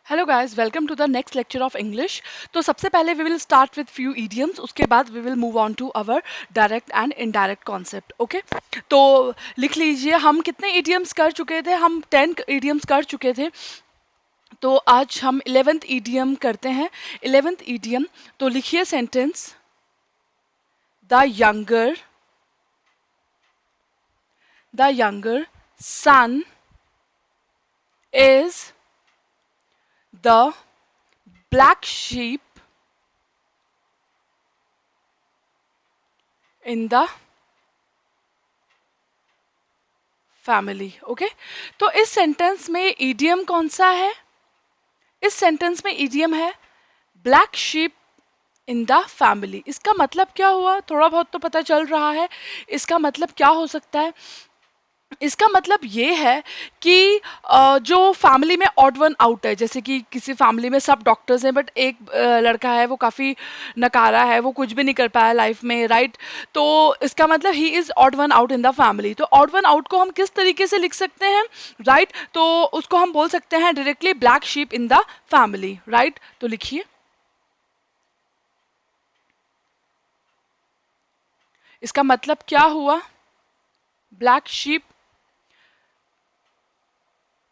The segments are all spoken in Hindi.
Hello guys, welcome to the next lecture of English. तो सबसे पहले we will start with few idioms, उसके बाद we will move on to our direct and indirect concept. Okay, तो लिख लीजिए, हम कितने इडियम्स कर चुके थे? हम 10 इडियम्स कर चुके थे। तो आज हम 11th इडियम करते हैं। 11th इडियम, तो लिखिए sentence, the younger son is the black sheep in the family. Okay, तो इस सेंटेंस में ईडियम कौन सा है? इस सेंटेंस में ईडियम है black sheep in the family. इसका मतलब क्या हुआ? थोड़ा बहुत तो पता चल रहा है। इसका मतलब क्या हो सकता है? इसका मतलब ये है कि जो फैमिली में ऑड वन आउट है, जैसे कि किसी फैमिली में सब डॉक्टर्स हैं बट एक लड़का है, वो काफ़ी नकारा है, वो कुछ भी नहीं कर पाया लाइफ में, राइट? तो इसका मतलब he is odd one out in the family. तो ऑड वन आउट को हम किस तरीके से लिख सकते हैं, राइट? तो उसको हम बोल सकते हैं directly black sheep in the family, right? तो लिखिए, इसका मतलब क्या हुआ? Black sheep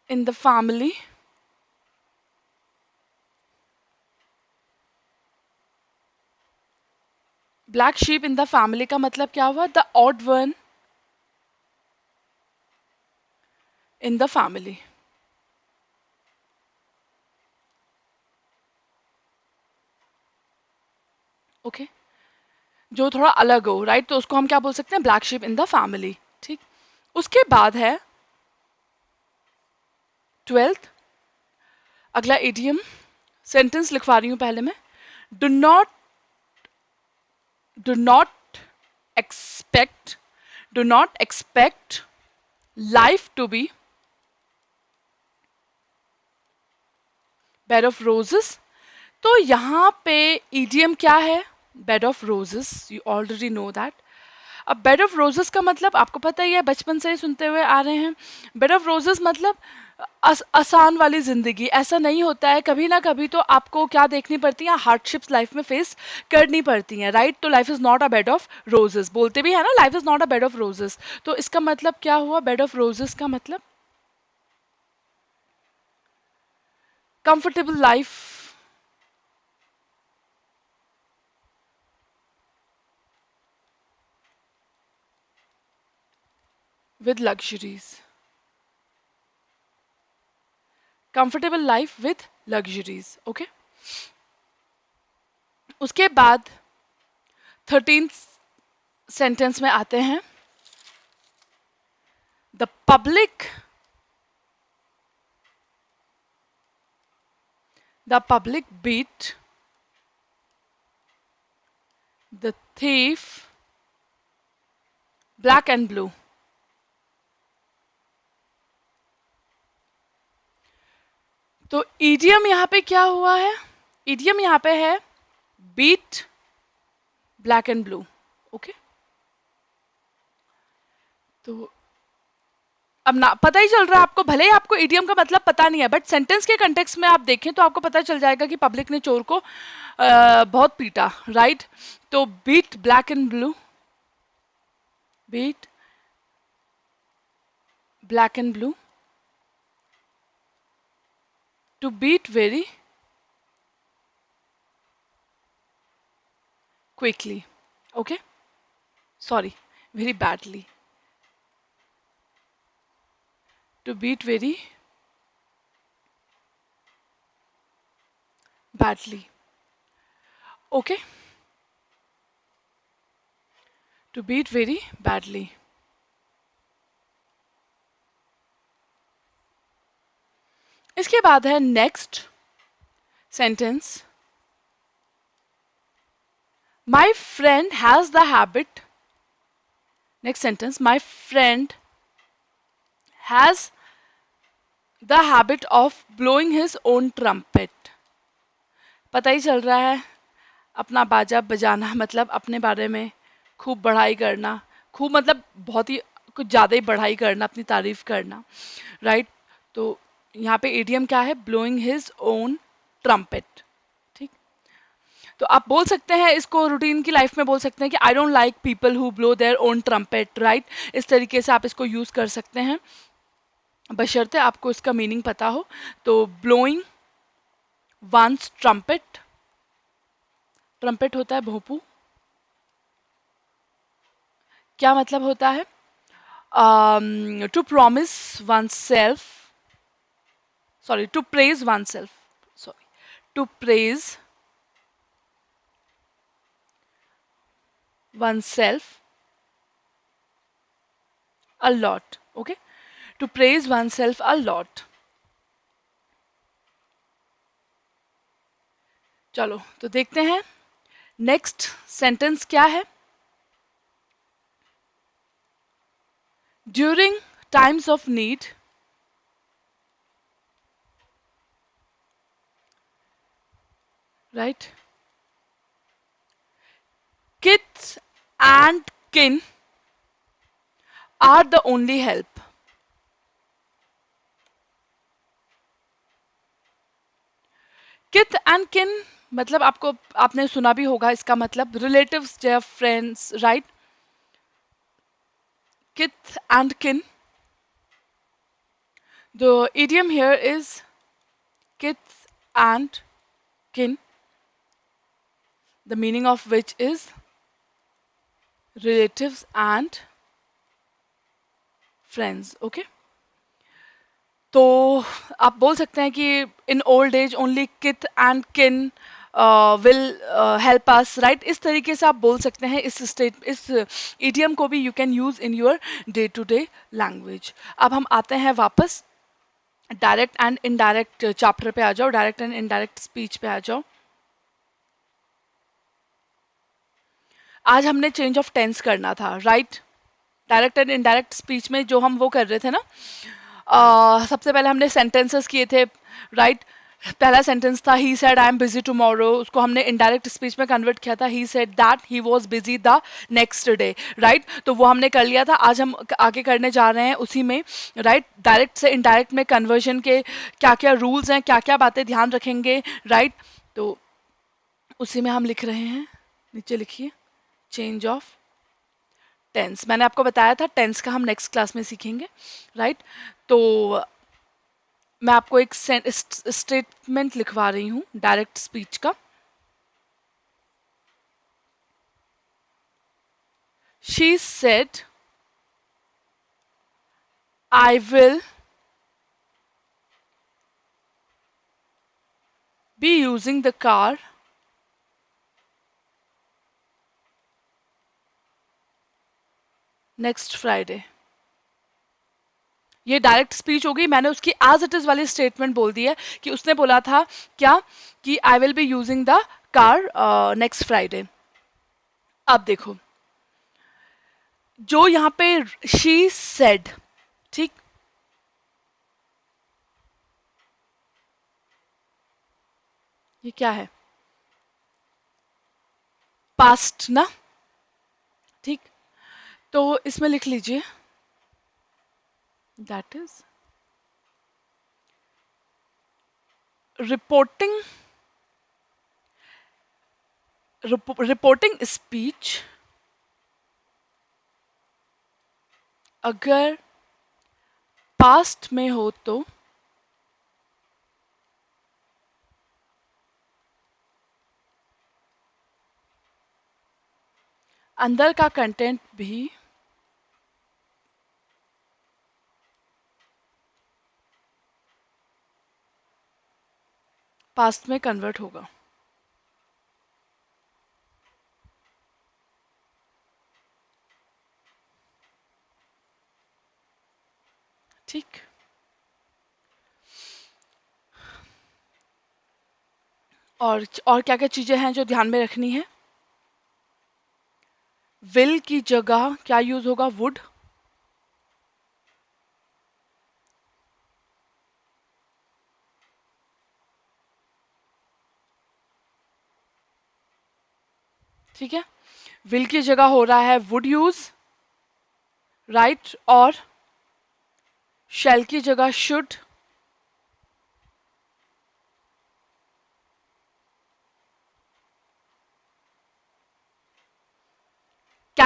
in the family. Black sheep in the family का मतलब क्या हुआ? The odd one in the family. Okay, जो थोड़ा अलग हो, राइट? तो उसको हम क्या बोल सकते हैं? Black sheep in the family. ठीक, उसके बाद है 12th, अगला इडियम। सेंटेंस लिखवा रही हूं पहले मैं। Do not do not expect do not expect life to be bed of roses. तो यहाँ पे ईडियम क्या है? Bed of roses, you already know that. अब बेड ऑफ रोजेस का मतलब आपको पता ही है, बचपन से ही सुनते हुए आ रहे हैं। बेड ऑफ रोजेस मतलब आसान वाली जिंदगी। ऐसा नहीं होता है, कभी ना कभी तो आपको क्या देखनी पड़ती है? हार्डशिप्स लाइफ में फेस करनी पड़ती हैं, राइट? तो life is not a bed of roses, बोलते भी है ना, life is not a bed of roses. तो इसका मतलब क्या हुआ? बेड ऑफ रोजेस का मतलब comfortable life with luxuries. Comfortable life with luxuries. Okay, उसके बाद 13th सेंटेंस में आते हैं। The public beat the thief black and blue। तो ईडियम यहाँ पे क्या हुआ है? ईडियम यहाँ पे है beat black and blue. Okay, तो अब ना पता ही चल रहा है आपको, भले ही आपको ईडियम का मतलब पता नहीं है, बट सेंटेंस के कंटेक्स्ट में आप देखें तो आपको पता चल जाएगा कि पब्लिक ने चोर को बहुत पीटा, राइट? तो beat black and blue, beat black and blue, to beat very quickly. Okay, sorry, very badly, to beat very badly। Okay, to beat very badly। इसके बाद है next sentence, my friend has the habit। Next sentence, my friend has the habit of blowing his own trumpet। पता ही चल रहा है, अपना बाजा बजाना मतलब अपने बारे में खूब बढ़ाई करना, खूब मतलब बहुत ही कुछ ज़्यादा ही बढ़ाई करना, अपनी तारीफ करना, राइट? तो यहाँ पे इडियम क्या है, ब्लोइंग हिज ओन ट्रम्पेट। ठीक, तो आप बोल सकते हैं इसको रूटीन की लाइफ में बोल सकते हैं कि I don't like people who blow their own trumpet, right. इस तरीके से आप इसको यूज कर सकते हैं, बशर्ते आपको इसका मीनिंग पता हो। तो ब्लोइंग वंस ट्रम्पेट, ट्रम्पेट होता है भोंपू, क्या मतलब होता है, to promise oneself, sorry to praise oneself, sorry to praise oneself a lot, okay, to praise oneself a lot। चलो तो देखते हैं नेक्स्ट सेंटेंस क्या है। During times of need, right, kids and kin are the only help। किथ एंड किन मतलब आपको, आपने सुना भी होगा, इसका मतलब रिलेटिव्स या फ्रेंड्स, राइट। किथ एंड किन, the idiom here is kith and kin, the meaning of which is relatives and friends, okay। तो आप बोल सकते हैं कि इन ओल्ड एज ओनली किथ एंड किन विल हेल्प अस, राइट। इस तरीके से आप बोल सकते हैं इस इडियम को भी you can use in your day to day language. अब हम आते हैं वापस डायरेक्ट एंड इनडायरेक्ट चैप्टर पे आ जाओ, डायरेक्ट एंड इनडायरेक्ट स्पीच पे आ जाओ। आज हमने चेंज ऑफ टेंस करना था, right. Direct and indirect speech में जो हम वो कर रहे थे ना, सबसे पहले हमने सेंटेंसेस किए थे, राइट। पहला सेंटेंस था he said I am busy tomorrow, उसको हमने इनडायरेक्ट स्पीच में कन्वर्ट किया था, he said that he was busy the next day, right. तो वो हमने कर लिया था। आज हम आगे करने जा रहे हैं उसी में, राइट। डायरेक्ट से इनडायरेक्ट में कन्वर्जन के क्या क्या रूल्स हैं, क्या क्या बातें ध्यान रखेंगे, राइट। तो उसी में हम लिख रहे हैं, नीचे लिखिए चेंज ऑफ टेंस। मैंने आपको बताया था टेंस का हम नेक्स्ट क्लास में सीखेंगे, राइट। तो मैं आपको एक स्टेटमेंट लिखवा रही हूँ डायरेक्ट स्पीच का। She said I will be using the car next Friday. ये डायरेक्ट स्पीच हो गई, मैंने उसकी एज इट इज वाली स्टेटमेंट बोल दी है कि उसने बोला था क्या, कि I will be using the car next Friday. अब देखो जो यहाँ पे शी सेड, ठीक, ये क्या है, पास्ट ना, ठीक। तो इसमें लिख लीजिए that is reporting, reporting speech अगर पास्ट में हो तो अंदर का कंटेंट भी पास्ट में कन्वर्ट होगा। ठीक, और क्या क्या चीजें हैं जो ध्यान में रखनी है। विल की जगह क्या यूज होगा, वुड। ठीक है, विल की जगह हो रहा है वुड यूज, राइट। और शैल की जगह शुड,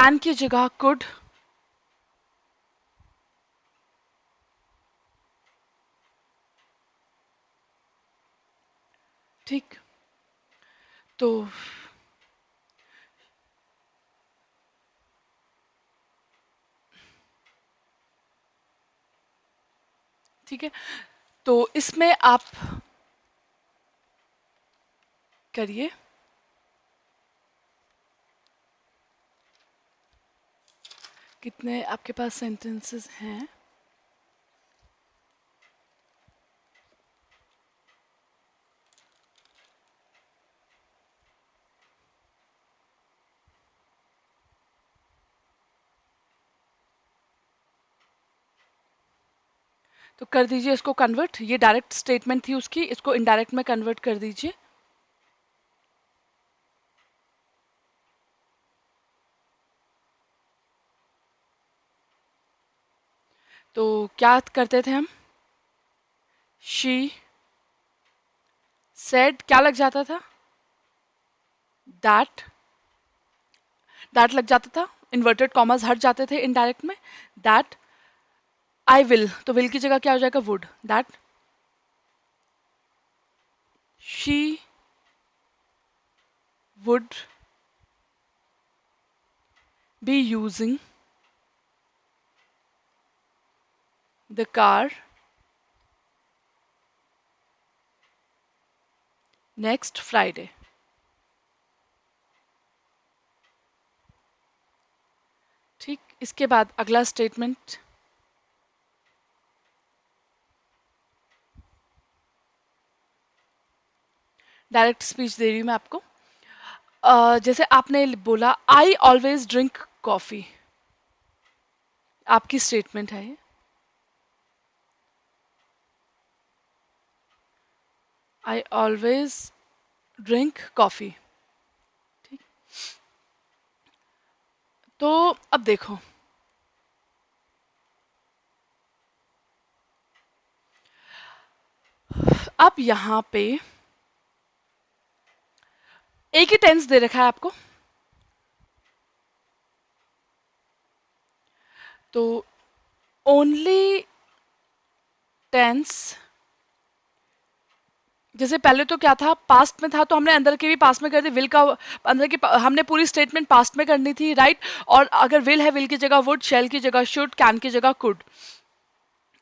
कैन की जगह कुड। ठीक, तो ठीक है, तो इसमें आप करिए। कितने आपके पास सेंटेंसेस हैं? तो कर दीजिए इसको कन्वर्ट। ये डायरेक्ट स्टेटमेंट थी उसकी, इसको इनडायरेक्ट में कन्वर्ट कर दीजिए। तो क्या करते थे हम? शी सेड, क्या लग जाता था? दैट, दैट लग जाता था, इन्वर्टेड कॉमर्स हट जाते थे इनडायरेक्ट में। दैट आई विल, तो विल की जगह क्या हो जाएगा? Would. That she would be using the car next Friday. ठीक, इसके बाद अगला स्टेटमेंट। डायरेक्ट स्पीच दे रही हूँ मैं आपको। जैसे आपने बोला आई ऑलवेज ड्रिंक कॉफी, आपकी स्टेटमेंट है ये। I always drink coffee. ठीक, तो अब देखो, अब यहां पे एक ही टेंस दे रखा है आपको, तो ओनली टेंस। जैसे पहले तो क्या था, पास्ट में था, तो हमने अंदर के भी पास्ट में कर दी। विल का अंदर की हमने पूरी स्टेटमेंट पास्ट में करनी थी, राइट। और अगर विल है, विल की जगह वुड, शेल की जगह शुड, कैन की जगह could.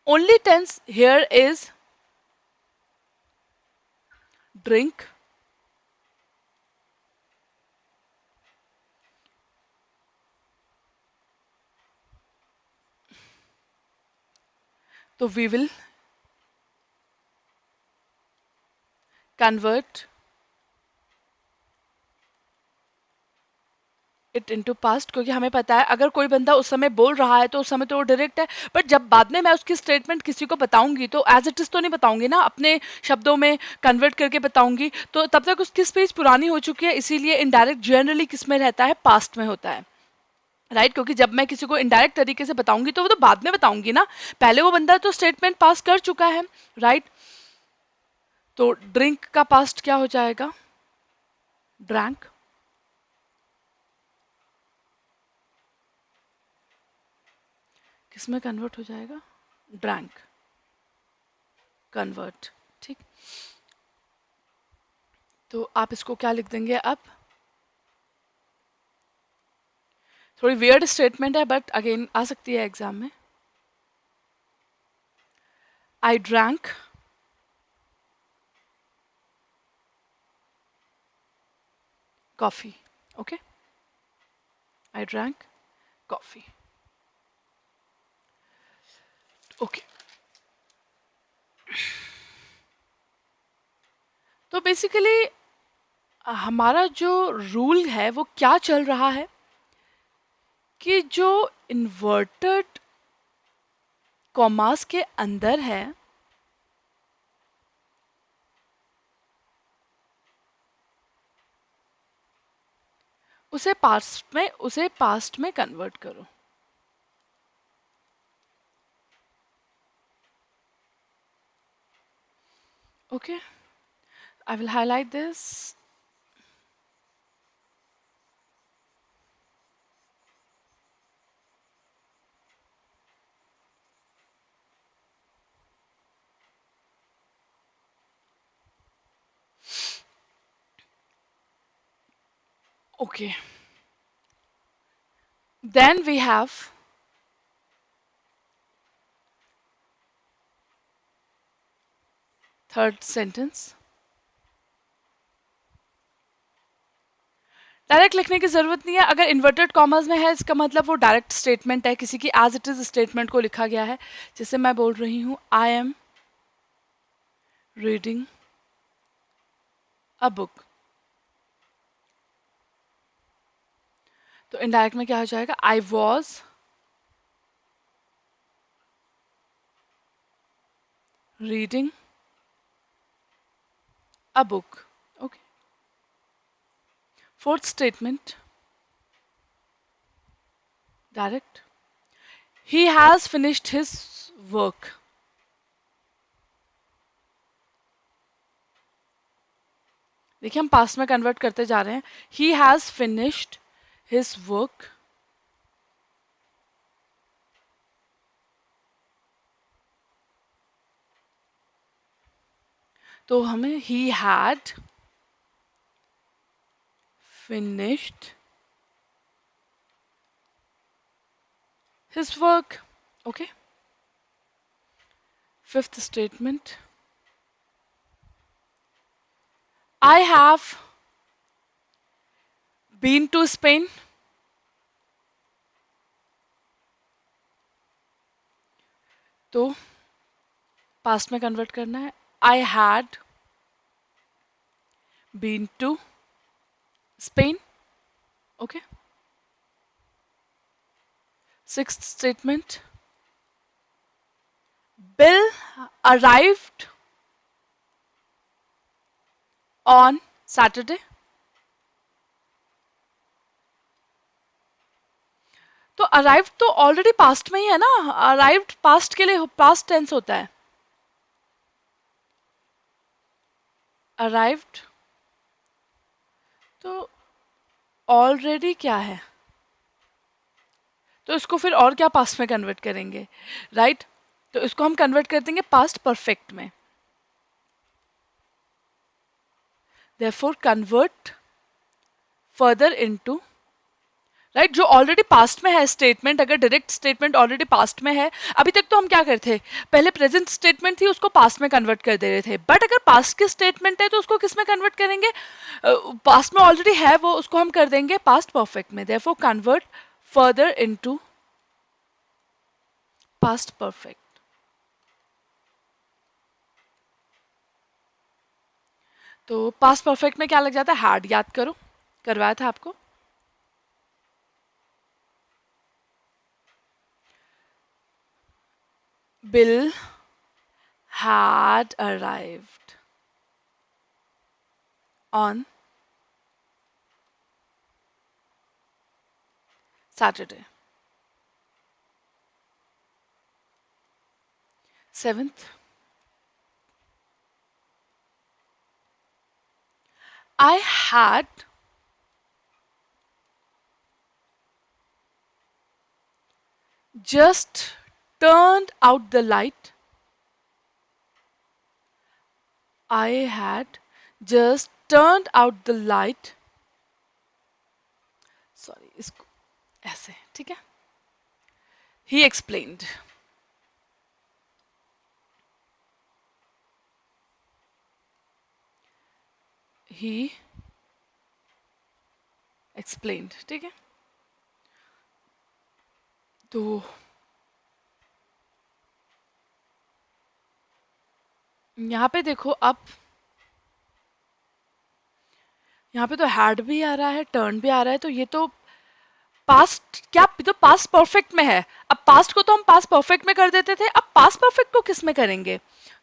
Only tense here is drink, तो we will convert it into past, क्योंकि हमें पता है अगर कोई बंदा उस समय बोल रहा है तो उस समय तो वो डायरेक्ट है। बट जब बाद में मैं उसकी स्टेटमेंट किसी को बताऊंगी तो एज इट इज तो नहीं बताऊंगी ना, अपने शब्दों में कन्वर्ट करके बताऊंगी, तो तब तक उसकी स्पीच पुरानी हो चुकी है। इसीलिए इनडायरेक्ट जनरली किस में रहता है? पास्ट में होता है, राइट। क्योंकि जब मैं किसी को इनडायरेक्ट तरीके से बताऊंगी तो वो तो बाद में बताऊंगी ना, पहले वो बंदा तो स्टेटमेंट पास कर चुका है, राइट। तो ड्रिंक का पास्ट क्या हो जाएगा? ड्रैंक। किस में कन्वर्ट हो जाएगा? Drank, convert. ठीक, तो आप इसको क्या लिख देंगे अब? थोड़ी वियर्ड स्टेटमेंट है बट अगेन आ सकती है एग्जाम में। I drank coffee. Okay, I drank coffee. Okay, तो बेसिकली हमारा जो रूल है वो क्या चल रहा है कि जो इन्वर्टेड कॉमास के अंदर है उसे पास्ट में कन्वर्ट करो। Okay, I will highlight this. Okay. Then we have third sentence. Direct लिखने की जरूरत नहीं है, अगर इन्वर्टेड कॉमर्स में है इसका मतलब वो डायरेक्ट स्टेटमेंट है, किसी की एज इट इज स्टेटमेंट को लिखा गया है। जैसे मैं बोल रही हूँ I am reading a book, तो इनडायरेक्ट में क्या हो जाएगा, I was reading a book. Okay. Fourth statement direct, he has finished his work. देखिए हम पास्ट में कन्वर्ट करते जा रहे हैं, he has finished his work, तो हमें he had finished his work. Okay. Fifth statement, I have been to Spain. तो पास्ट में कन्वर्ट करना है, I had been to Spain. Okay. Sixth statement, Bill arrived on Saturday. तो अराइव्ड तो ऑलरेडी पास्ट में ही है ना, अराइव्ड पास्ट के लिए पास्ट टेंस होता है। अराइव्ड तो ऑलरेडी क्या है, तो इसको फिर और क्या पास्ट में कन्वर्ट करेंगे, राइट तो इसको हम कन्वर्ट कर देंगे पास्ट परफेक्ट में। therefore convert further into, right जो ऑलरेडी पास्ट में है स्टेटमेंट, अगर डायरेक्ट स्टेटमेंट ऑलरेडी पास्ट में है, अभी तक तो हम क्या करते थे, पहले प्रेजेंट स्टेटमेंट थी उसको पास्ट में कन्वर्ट कर दे रहे थे, बट अगर पास्ट की स्टेटमेंट है तो उसको किस में कन्वर्ट करेंगे, पास्ट में ऑलरेडी है वो, उसको हम कर देंगे पास्ट परफेक्ट में। therefore convert further into past perfect. तो पास्ट परफेक्ट में क्या लग जाता है, हैड, याद करो करवाया था आपको। Bill had arrived on Saturday. Seventh, I had just turned out the light. I had just turned out the light. Sorry, इसको ऐसे ठीक है। He explained. He explained ठीक है। तो यहाँ पे देखो अब, यहाँ पे तो हैड भी आ रहा है टर्न भी आ रहा है, तो ये तो पास्ट क्या, तो पास्ट परफेक्ट में है। अब पास्ट को तो हम पास्ट परफेक्ट में कर देते थे, अब पास्ट परफेक्ट को किस में करेंगे,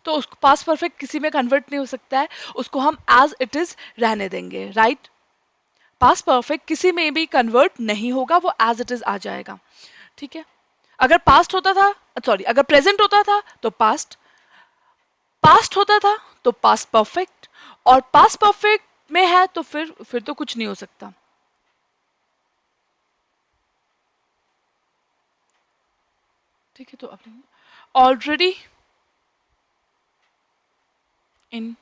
तो उसको पास्ट परफेक्ट किसी में कन्वर्ट नहीं हो सकता है, उसको हम एज इट इज रहने देंगे, राइट पास्ट परफेक्ट किसी में भी कन्वर्ट नहीं होगा, वो एज इट इज आ जाएगा। ठीक है, अगर पास्ट होता था, सॉरी अगर प्रेजेंट होता था तो पास्ट, पास्ट होता था तो पास्ट परफेक्ट, और पास्ट परफेक्ट में है तो फिर तो कुछ नहीं हो सकता। ठीक है, तो अब ऑलरेडी इन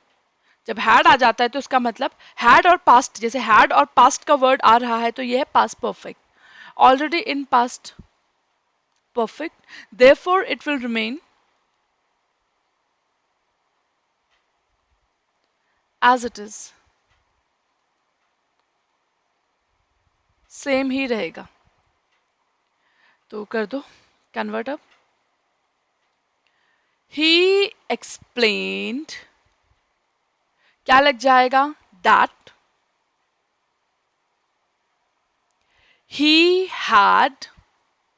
जब हैड आ जाता है तो इसका मतलब हैड और पास्ट, जैसे हैड और पास्ट का वर्ड आ रहा है तो ये है past perfect, already in past perfect, therefore it will remain as it is, same ही रहेगा। तो कर दो कन्वर्ट अब। ही एक्सप्लेन्ड, क्या लग जाएगा, दैट ही हैड,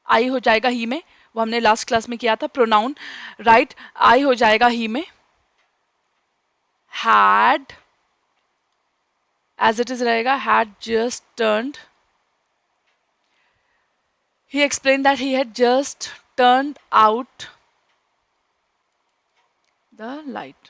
आई हो जाएगा ही में, वो हमने लास्ट क्लास में किया था प्रोनाउन, राइट, आई हो जाएगा ही में, हैड एज इट इज रहेगा, had just turned, he explained that he had just turned out the light।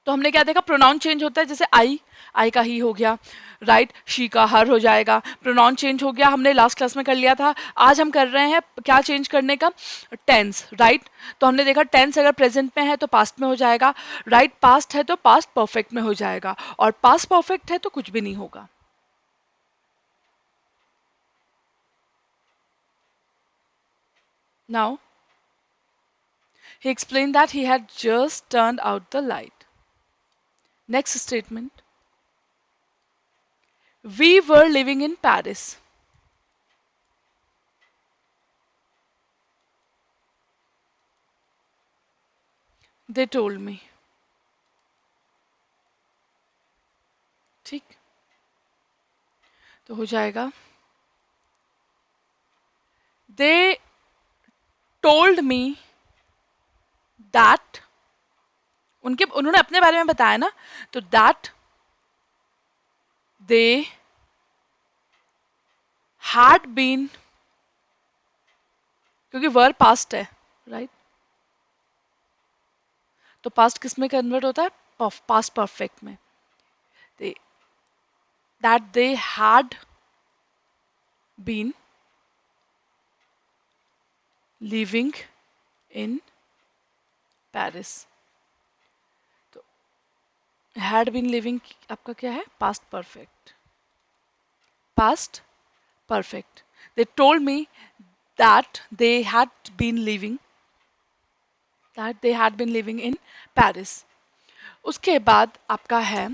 तो हमने क्या देखा, प्रोनाउन चेंज होता है, जैसे आई का ही हो गया, राइट, शी का हर हो जाएगा, प्रोनाउन चेंज हो गया, हमने लास्ट क्लास में कर लिया था। आज हम कर रहे हैं क्या चेंज करने का, टेंस, राइट। तो हमने देखा टेंस अगर प्रेजेंट में है तो पास्ट में हो जाएगा, राइट, पास्ट है तो पास्ट परफेक्ट में हो जाएगा, और पास्ट परफेक्ट है तो कुछ भी नहीं होगा। Now he explained that he had just turned out the light। Next statement, we were living in Paris। They told me। ठीक, तो हो जाएगा they told me that, उन्होंने अपने बारे में बताया ना, तो that they had been, क्योंकि वर पास्ट है, राइट, तो पास्ट किस में कन्वर्ट होता है, पास्ट परफेक्ट में। That they had been living in Paris. तो हैड बीन लिविंग आपका क्या है, past perfect, past perfect। They told me that they had been living in Paris। उसके बाद आपका है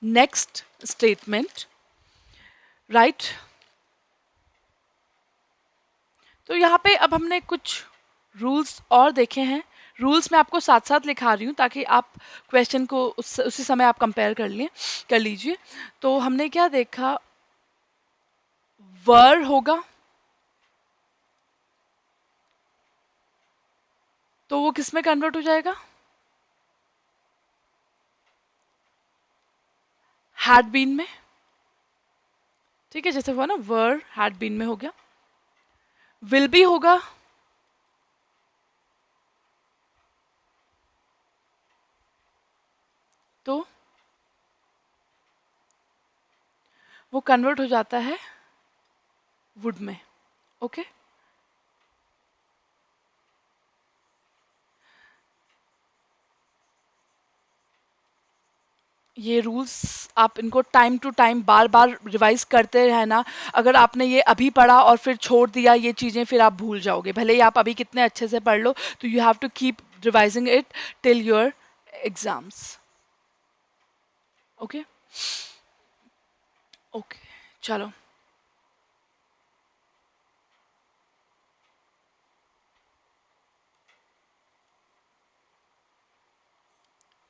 नेक्स्ट स्टेटमेंट, राइट। तो यहाँ पे अब हमने कुछ रूल्स और देखे हैं, रूल्स मैं आपको साथ साथ लिखा रही हूँ ताकि आप क्वेश्चन को उसी समय आप कंपेयर कर लीजिए। तो हमने क्या देखा, वर होगा तो वो किस में कन्वर्ट हो जाएगा, हैड बीन में, ठीक है, जैसे हुआ ना, वर हैड बीन में हो गया। विल बी होगा तो वो कन्वर्ट हो जाता है वुड में, ओके। ये रूल्स आप इनको टाइम टू टाइम बार बार रिवाइज करते रहना। अगर आपने ये अभी पढ़ा और फिर छोड़ दिया ये चीज़ें, फिर आप भूल जाओगे, भले ही आप अभी कितने अच्छे से पढ़ लो, तो you have to keep revising it till your exams, okay. Okay, चलो,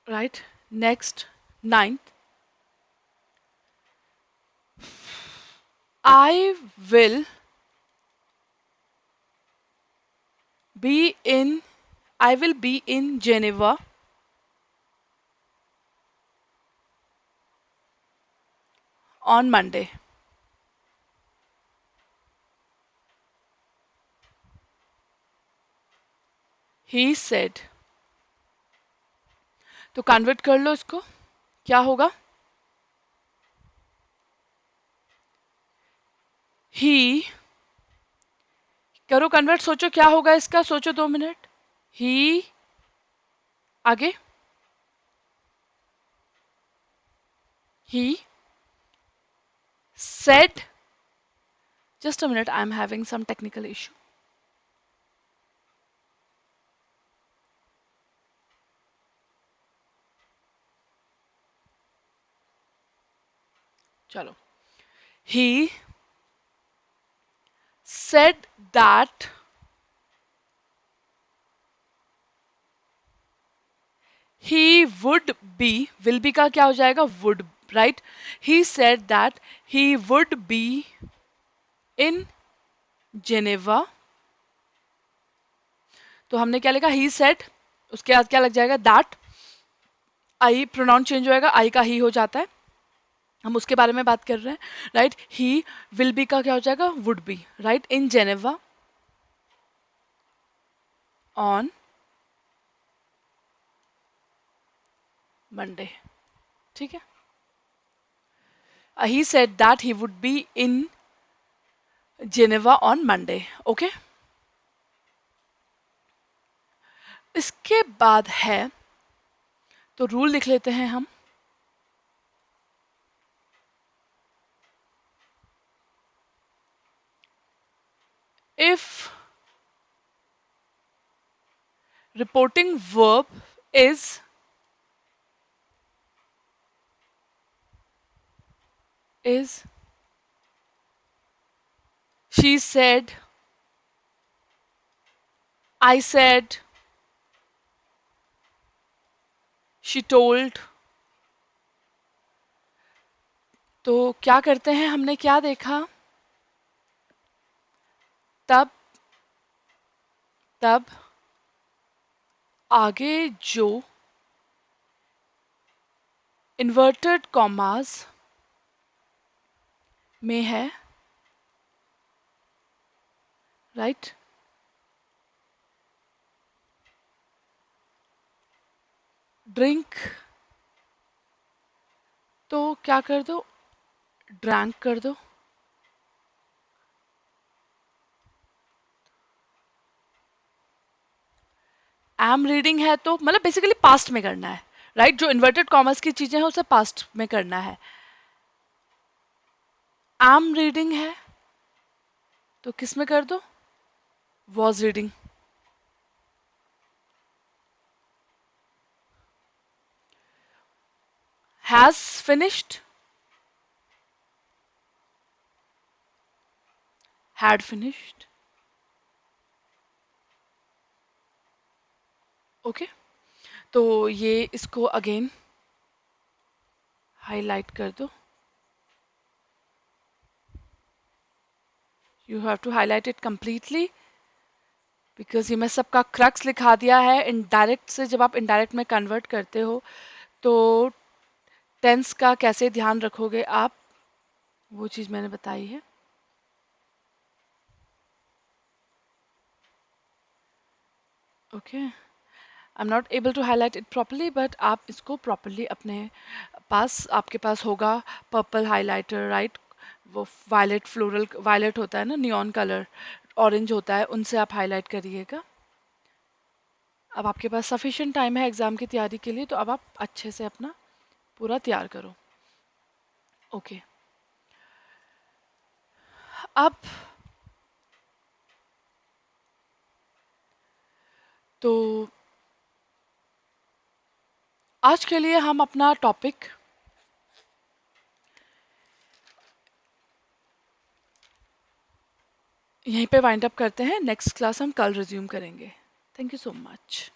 right, next, ninth, I will be in I will be in Geneva on Monday। He said। तो कन्वर्ट कर लो इसको, क्या होगा, ही, करो कन्वर्ट, सोचो क्या होगा इसका, सोचो 2 मिनट। ही, आगे, he said, just a minute, I'm having some technical issue. चलो, he said that he would be, will be का क्या हो जाएगा, would, right? He said that he would be in Geneva. तो हमने क्या लिखा, he said, उसके बाद क्या लग जाएगा, that, आई प्रोनाउन चेंज होएगा, आई का ही हो जाता है, हम उसके बारे में बात कर रहे हैं, राइट? ही विल बी का क्या हो जाएगा, would be, right? In Geneva on Monday, ठीक है? He said that he would be in Geneva on Monday, okay? इसके बाद है, तो रूल लिख लेते हैं हम, if reporting verb is she said, I said, she told, तो क्या करते हैं, हमने क्या देखा, तब तब आगे जो इन्वर्टेड कॉमास में है, राइट? ड्रिंक, तो क्या कर दो, ड्रैंक कर दो। एम रीडिंग है तो मतलब बेसिकली पास्ट में करना है, राइट? जो इन्वर्टेड कॉमर्स की चीजें हैं उसे पास्ट में करना है। एम रीडिंग है तो किस में कर दो, was reading. Has finished, had finished, okay? तो ये इसको अगेन हाईलाइट कर दो, you have to highlight it completely, because ये मैं सबका क्रक्स लिखा दिया है। इनडायरेक्ट से जब आप इनडायरेक्ट में कन्वर्ट करते हो तो टेंस का कैसे ध्यान रखोगे आप, वो चीज़ मैंने बताई है, okay? I am not able to highlight it properly, but आप इसको प्रॉपरली अपने पास, आपके पास होगा पर्पल हाइलाइटर, राइट? वो वायलेट, फ्लोरल वायलेट होता है ना, नियॉन कलर, ऑरेंज होता है, उनसे आप हाईलाइट करिएगा। अब आपके पास सफिशिएंट टाइम है एग्ज़ाम की तैयारी के लिए, तो अब आप अच्छे से अपना पूरा तैयार करो, ओके? अब तो आज के लिए हम अपना टॉपिक यहीं पे वाइंड अप करते हैं। नेक्स्ट क्लास हम कल रिज्यूम करेंगे। Thank you so much.